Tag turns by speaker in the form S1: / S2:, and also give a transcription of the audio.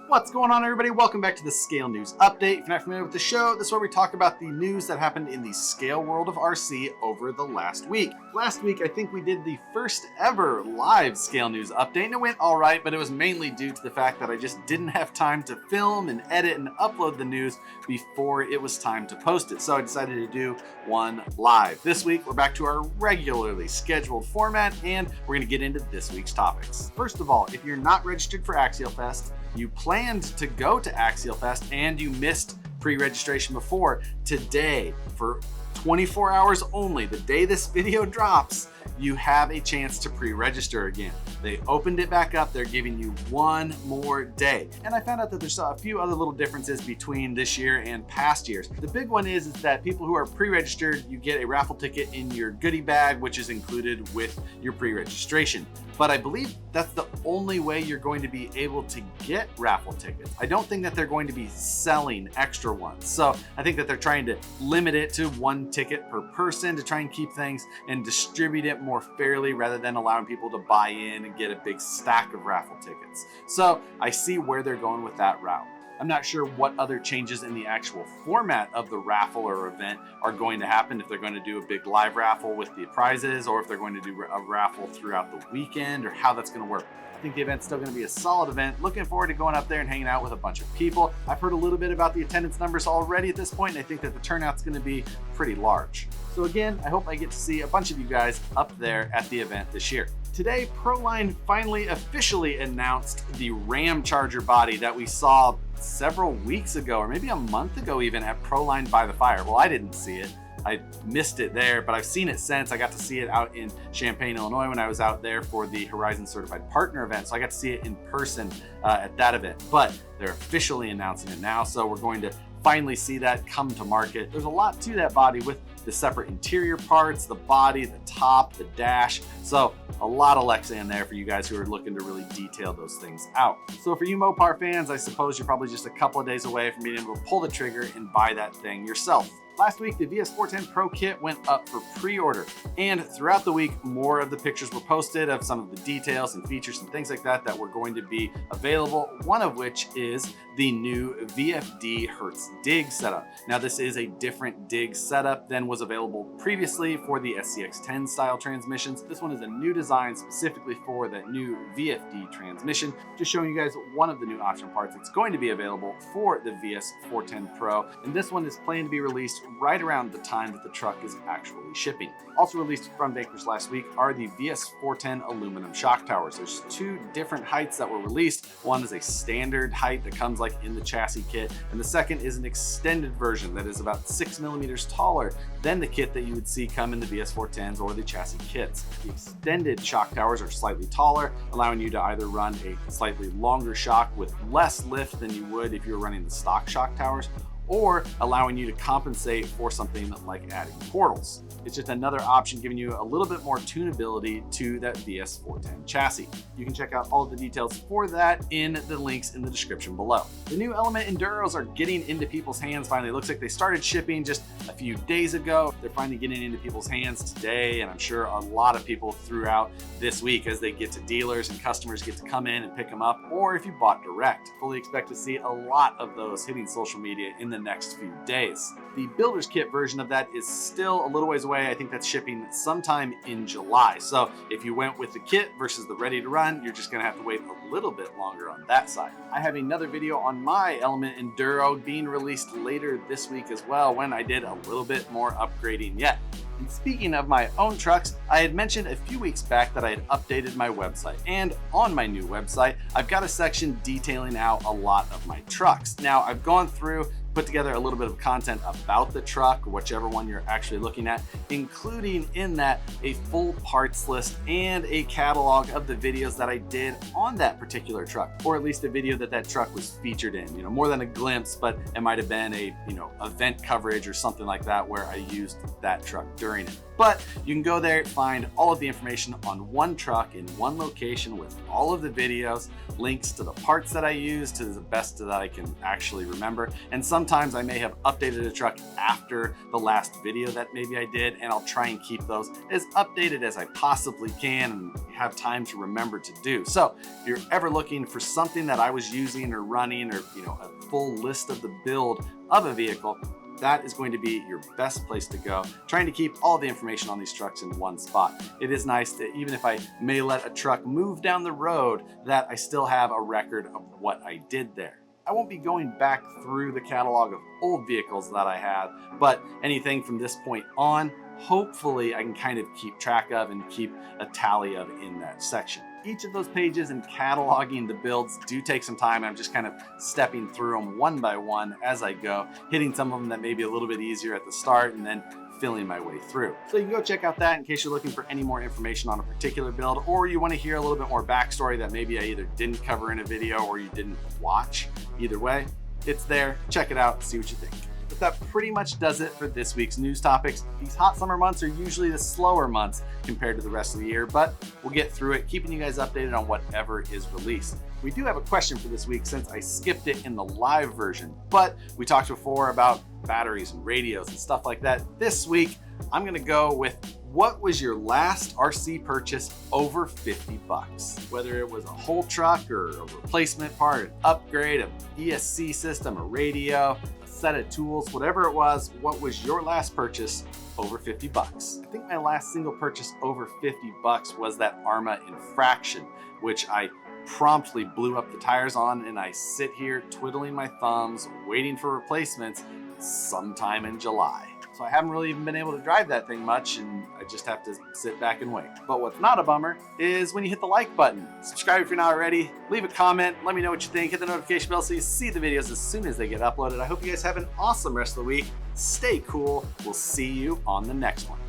S1: What's going on, everybody? Welcome back to the Scale News Update. If you're not familiar with the show, this is where we talk about the news that happened in the scale world of RC over the last week. Last week, I think we did the first ever live Scale News Update, and it went all right, but it was mainly due to the fact that I just didn't have time to film and edit and upload the news before it was time to post it. So I decided to do one live. This week, we're back to our regularly scheduled format, and we're going to get into this week's topics. First of all, if you're not registered for Axial Fest, you planned to go to Axial Fest and you missed pre-registration before, today, for 24 hours only, the day this video drops, you have a chance to pre-register again. They opened it back up. They're giving you one more day. And I found out that there's a few other little differences between this year and past years. The big one is that people who are pre-registered, you get a raffle ticket in your goodie bag, which is included with your pre-registration. But I believe that's the only way you're going to be able to get raffle tickets. I don't think that they're going to be selling extra ones. So I think that they're trying to limit it to one ticket per person to try and keep things and distribute it more fairly rather than allowing people to buy in and get a big stack of raffle tickets. So I see where they're going with that route. I'm not sure what other changes in the actual format of the raffle or event are going to happen, if they're going to do a big live raffle with the prizes or if they're going to do a raffle throughout the weekend or how that's going to work. I think the event's still going to be a solid event. Looking forward to going up there and hanging out with a bunch of people. I've heard a little bit about the attendance numbers already at this point, and I think that the turnout's going to be pretty large. So again, I hope I get to see a bunch of you guys up there at the event this year. Today, Proline finally officially announced the RAM Charger body that we saw several weeks ago, or maybe a month ago even, at Proline by the Fire. Well, I didn't see it. I missed it there, but I've seen it since. I got to see it out in Champaign, Illinois when I was out there for the Horizon Certified Partner event. So I got to see it in person at that event, but they're officially announcing it now. So we're going to finally see that come to market. There's a lot to that body with the separate interior parts, the body, the top, the dash. So a lot of Lexa in there for you guys who are looking to really detail those things out. So for you Mopar fans, I suppose you're probably just a couple of days away from being able to pull the trigger and buy that thing yourself. Last week, the VS410 Pro kit went up for pre-order, and throughout the week, more of the pictures were posted of some of the details and features and things like that that were going to be available, one of which is the new VFD Hertz dig setup. Now, this is a different dig setup than was available previously for the SCX10 style transmissions. This one is a new design specifically for that new VFD transmission. Just showing you guys one of the new option parts that's going to be available for the VS410 Pro, and this one is planned to be released right around the time that the truck is actually shipping. Also released from Vanquish last week are the VS410 aluminum shock towers. There's two different heights that were released. One is a standard height that comes like in the chassis kit, and the second is an extended version that is about 6 millimeters taller than the kit that you would see come in the VS410s or the chassis kits. The extended shock towers are slightly taller, allowing you to either run a slightly longer shock with less lift than you would if you were running the stock shock towers, or allowing you to compensate for something like adding portals. It's just another option giving you a little bit more tunability to that VS410 chassis. You can check out all of the details for that in the links in the description below. The new Element Enduros are getting into people's hands finally. It looks like they started shipping just a few days ago. They're finally getting into people's hands today, and I'm sure a lot of people throughout this week as they get to dealers and customers get to come in and pick them up, or if you bought direct. Fully expect to see a lot of those hitting social media in the next few days. The builder's kit version of that is still a little ways away. I think that's shipping sometime in July. So if you went with the kit versus the ready to run, you're just gonna have to wait a little bit longer on that side. I have another video on my Element Enduro being released later this week as well, when I did a little bit more upgrading yet. And speaking of my own trucks, I had mentioned a few weeks back that I had updated my website, and on my new website, I've got a section detailing out a lot of my trucks. Now, I've gone through, put together a little bit of content about the truck, whichever one you're actually looking at, including in that a full parts list and a catalog of the videos that I did on that particular truck, or at least a video that that truck was featured in. You know, more than a glimpse, but it might have been a, event coverage or something like that where I used that truck during it. But you can go there, find all of the information on one truck in one location with all of the videos, links to the parts that I use to the best that I can actually remember, and some Sometimes I may have updated a truck after the last video that maybe I did, and I'll try and keep those as updated as I possibly can and have time to remember to do. So if you're ever looking for something that I was using or running, or a full list of the build of a vehicle, that is going to be your best place to go, trying to keep all the information on these trucks in one spot. It is nice that even if I may let a truck move down the road, that I still have a record of what I did there. I won't be going back through the catalog of old vehicles that I have, but anything from this point on, hopefully I can kind of keep track of and keep a tally of in that section. Each of those pages and cataloging the builds do take some time. I'm just kind of stepping through them one by one as I go, hitting some of them that may be a little bit easier at the start and then feeling my way through. So you can go check out that in case you're looking for any more information on a particular build, or you want to hear a little bit more backstory that maybe I either didn't cover in a video or you didn't watch. Either way, it's there. Check it out, see what you think. But that pretty much does it for this week's news topics. These hot summer months are usually the slower months compared to the rest of the year, but we'll get through it, keeping you guys updated on whatever is released. We do have a question for this week since I skipped it in the live version, but we talked before about batteries and radios and stuff like that. This week, I'm gonna go with, what was your last RC purchase over 50 bucks? Whether it was a whole truck or a replacement part, an upgrade, an ESC system, a radio, set of tools, whatever it was, what was your last purchase over 50 bucks? I think my last single purchase over 50 bucks was that Arma Infraction, which I promptly blew up the tires on, and I sit here twiddling my thumbs, waiting for replacements sometime in July. So I haven't really even been able to drive that thing much, and I just have to sit back and wait. But what's not a bummer is when you hit the like button. Subscribe if you're not already, leave a comment, let me know what you think, hit the notification bell so you see the videos as soon as they get uploaded. I hope you guys have an awesome rest of the week. Stay cool. We'll see you on the next one.